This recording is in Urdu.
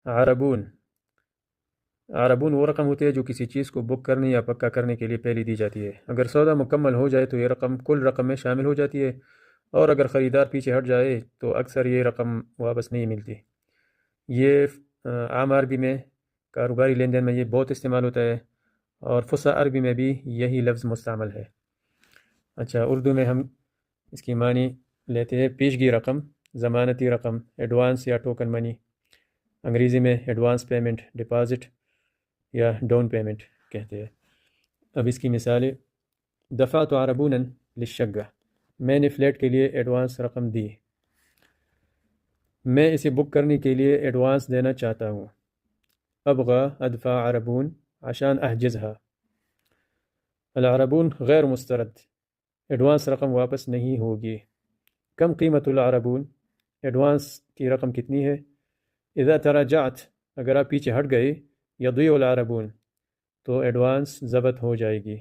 عربون، عربون وہ رقم ہوتی ہے جو کسی چیز کو بک کرنے یا پکا کرنے کے لیے پہلے دی جاتی ہے۔ اگر سودا مکمل ہو جائے تو یہ رقم کل رقم میں شامل ہو جاتی ہے، اور اگر خریدار پیچھے ہٹ جائے تو اکثر یہ رقم واپس نہیں ملتی۔ یہ عام عربی میں، کاروباری لین دین میں یہ بہت استعمال ہوتا ہے، اور فصحی عربی میں بھی یہی لفظ مستعمل ہے۔ اچھا، اردو میں ہم اس کی معنی لیتے ہیں پیشگی رقم، ضمانتی رقم، ایڈوانس یا ٹوکن منی۔ انگریزی میں ایڈوانس پیمنٹ، ڈپازٹ یا ڈاؤن پیمنٹ کہتے ہیں۔ اب اس کی مثالیں: دفعت عربونا للشقہ، میں نے فلیٹ کے لیے ایڈوانس رقم دی۔ میں اسے بک کرنے کے لیے ایڈوانس دینا چاہتا ہوں۔ ابغى ادفع عربون عشان احجزها۔ العربون غیر مسترد، ایڈوانس رقم واپس نہیں ہوگی۔ کم قیمت العربون، ایڈوانس کی رقم کتنی ہے؟ اذا تراجعت، اگر آپ پیچھے ہٹ گئے، یضيع العربون، تو ایڈوانس ضبط ہو جائے گی۔